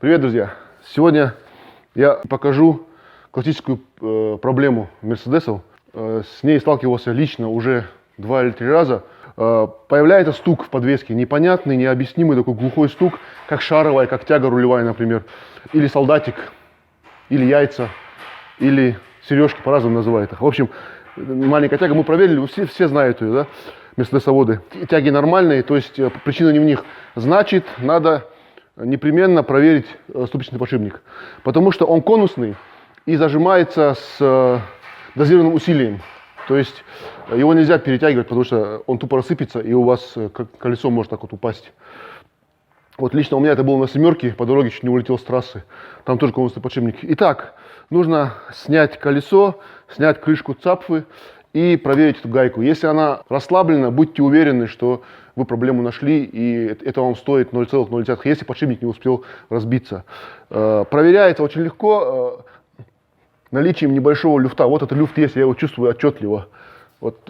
Привет, друзья! Сегодня я покажу классическую проблему мерседесов. С ней сталкивался лично уже 2 или 3 раза. Появляется стук в подвеске, непонятный, необъяснимый такой глухой стук, как шаровая, как тяга рулевая, например, или солдатик, или яйца, или сережки, по-разному называют их. В общем, маленькая тяга, мы проверили, все знают ее, да, мерседесоводы. Тяги нормальные, то есть причина не в них. Значит, надо непременно проверить ступичный подшипник, потому что он конусный и зажимается с дозированным усилием. То есть его нельзя перетягивать, потому что он тупо рассыпется, и у вас колесо может так вот упасть. Вот лично у меня это было на 7-ке, по дороге чуть не улетел с трассы. Там тоже конусный подшипник. Итак, нужно снять колесо, снять крышку цапфы и проверить эту гайку. Если она расслаблена, будьте уверены, что вы проблему нашли, и это вам стоит 0,0, если подшипник не успел разбиться. Проверяется очень легко наличием небольшого люфта. Вот этот люфт есть, я его чувствую отчетливо. Вот,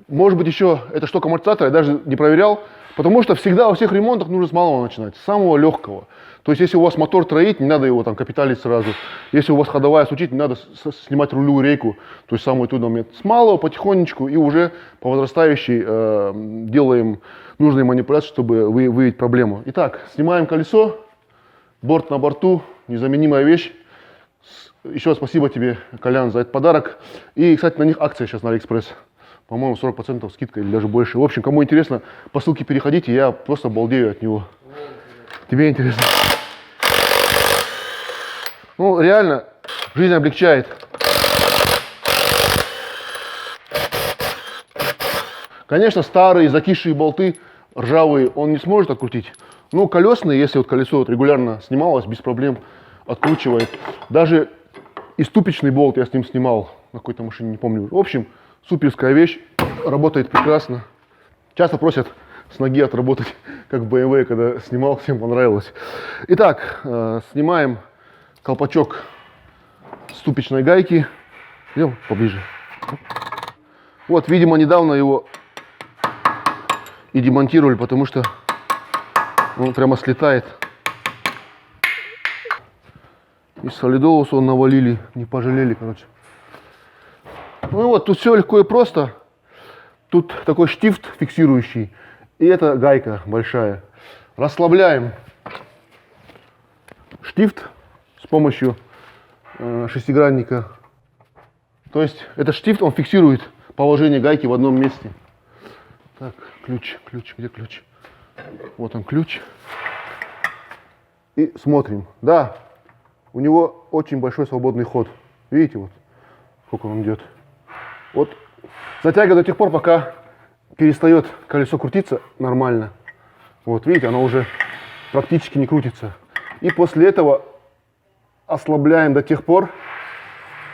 может быть, еще это шток амортизатора, я даже не проверял, потому что всегда во всех ремонтах нужно с малого начинать, с самого легкого. То есть, если у вас мотор троить, не надо его там капиталить сразу. Если у вас ходовая сучить, не надо снимать рулевую рейку, то есть самый трудный момент. С малого потихонечку и уже по возрастающей делаем нужные манипуляции, чтобы выявить проблему. Итак, снимаем колесо, борт на борту, незаменимая вещь. Еще раз спасибо тебе, Колян, за этот подарок. И, кстати, на них акция сейчас на Алиэкспресс. По-моему, 40% скидка или даже больше. В общем, кому интересно, по ссылке переходите, я просто балдею от него. Тебе интересно? Ну, реально, жизнь облегчает. Конечно, старые закисшие болты, ржавые, он не сможет открутить. Но колесные, если вот колесо вот регулярно снималось, без проблем откручивает. Даже и ступичный болт я с ним снимал на какой-то машине, не помню. В общем, суперская вещь, работает прекрасно. Часто просят с ноги отработать, как в BMW, когда снимал, всем понравилось. Итак, снимаем колпачок ступичной гайки. Идем поближе. Вот, видимо, недавно его и демонтировали, потому что он прямо слетает. Из солидолуса он навалили, не пожалели, короче. Ну вот, тут все легко и просто. Тут такой штифт фиксирующий. И это гайка большая. Расслабляем штифт с помощью шестигранника. То есть этот штифт, он фиксирует положение гайки в одном месте. Так, ключ, где ключ? Вот он ключ. И смотрим. Да, у него очень большой свободный ход. Видите, вот сколько он идет. Вот затягивает до тех пор, пока перестает колесо крутиться нормально. Вот, видите, оно уже практически не крутится. И после этого ослабляем до тех пор,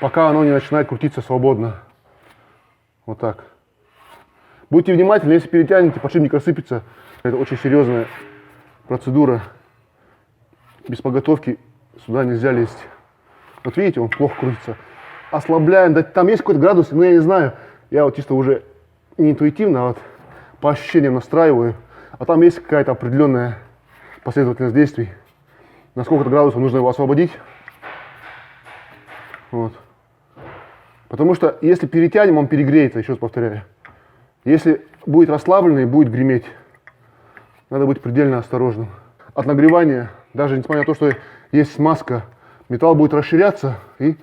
пока оно не начинает крутиться свободно. Вот так. Будьте внимательны, если перетянете, подшипник рассыпется. Это очень серьезная процедура. Без подготовки сюда нельзя лезть. Вот видите, он плохо крутится. Ослабляем, да, там есть какой-то градус, но я не знаю. Я вот чисто уже не интуитивно, а вот по ощущениям настраиваю. А там есть какая-то определенная последовательность действий. На сколько-то градусов нужно его освободить. Вот. Потому что если перетянем, он перегреется, еще раз повторяю. Если будет расслабленный, будет греметь. Надо быть предельно осторожным. От нагревания, даже несмотря на то, что есть смазка, металл будет расширяться, и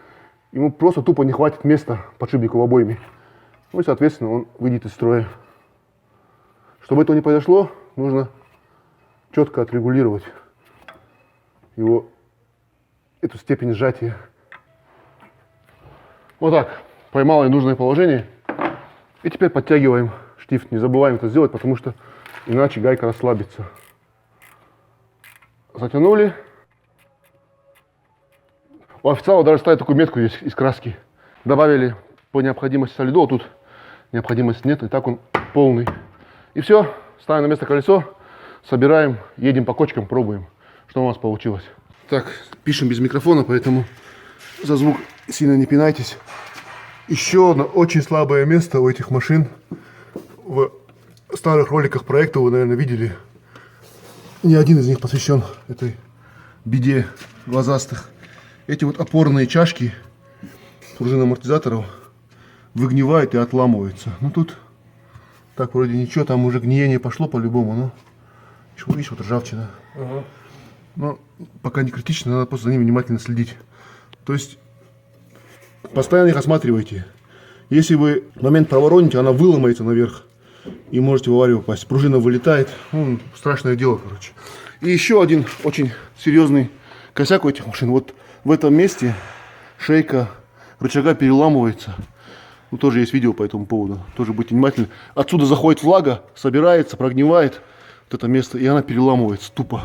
ему просто тупо не хватит места подшипнику в обойме. Ну и, соответственно, он выйдет из строя. Чтобы этого не произошло, нужно четко отрегулировать эту степень сжатия. Вот так. Поймал я нужное положение. И теперь подтягиваем штифт. Не забываем это сделать, потому что иначе гайка расслабится. Затянули. У официала даже ставят такую метку здесь из краски. Добавили по необходимости солидол. Тут необходимости нет. И так он полный. И все. Ставим на место колесо. Собираем. Едем по кочкам. Пробуем, что у нас получилось. Так, пишем без микрофона, поэтому за звук сильно не пинайтесь. Еще одно очень слабое место у этих машин. В старых роликах проекта вы, наверное, видели. Ни один из них посвящен этой беде глазастых. Эти вот опорные чашки пружин амортизаторов выгнивают и отламываются. Ну тут так вроде ничего, там уже гниение пошло по-любому, но чего, видишь, вот ржавчина. Но пока не критично, надо просто за ними внимательно следить. То есть постоянно их осматривайте. Если вы в момент провороните, она выломается наверх и можете в аварию попасть. Пружина вылетает. Ну, страшное дело, короче. И еще один очень серьезный косяк у этих машин. Вот в этом месте шейка рычага переламывается. Ну, тоже есть видео по этому поводу. Тоже будьте внимательны. Отсюда заходит влага, собирается, прогнивает вот это место, и она переламывается тупо.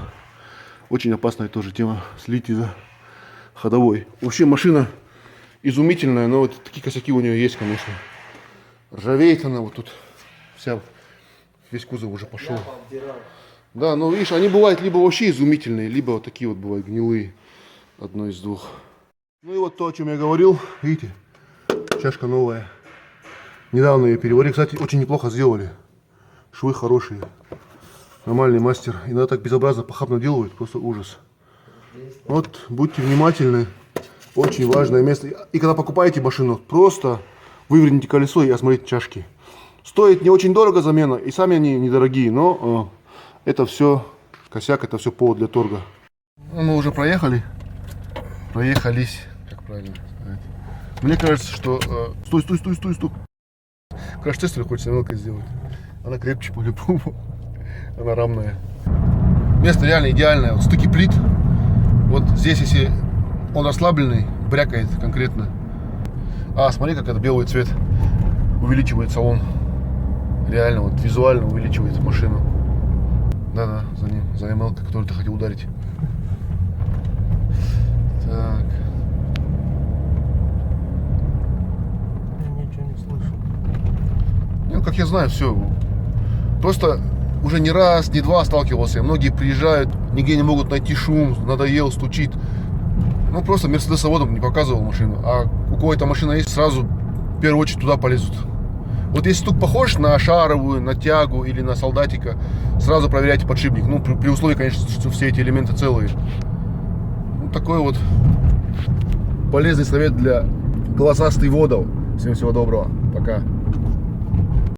Очень опасная тоже тема. Следите за ходовой. Вообще машина изумительная, но вот такие косяки у нее есть, конечно. Ржавеет она вот тут. Вся, весь кузов уже пошел. Да, но видишь, они бывают либо вообще изумительные, либо вот такие вот бывают гнилые. Одно из двух. Ну и вот то, о чем я говорил. Видите, чашка новая. Недавно ее переварили. Кстати, очень неплохо сделали. Швы хорошие. Нормальный мастер. Иногда так безобразно, похабно делают. Просто ужас. Вот, будьте внимательны. Очень важное место. И когда покупаете машину, просто выверните колесо и осмотрите чашки. Стоит не очень дорого замена, и сами они недорогие, но это все косяк, это все повод для торга. Мы уже проехались, как правильно сказать. Мне кажется, что... Стой. Краш-тестер хочется мелко сделать. Она крепче по-любому. Она рамная. Место реально идеальное. Вот стыки плит. Вот здесь, если он расслабленный, брякает конкретно. А, смотри, как это белый цвет увеличивает салон. Реально, вот визуально увеличивает машину. Да, за ним, за МЛ, который ты хотел ударить. Так. Я ничего не слышу. Ну, как я знаю, все. Просто уже не раз, не два сталкивался. Многие приезжают, нигде не могут найти шум, надоел, стучит. Ну, просто мерседесоводом не показывал машину. А у кого-то машина есть, сразу в первую очередь туда полезут. Вот если стук похож на шаровую, на тягу или на солдатика, сразу проверяйте подшипник. Ну, при условии, конечно, что все эти элементы целые. Ну, такой вот полезный совет для глазастых водов. Всем всего доброго. Пока.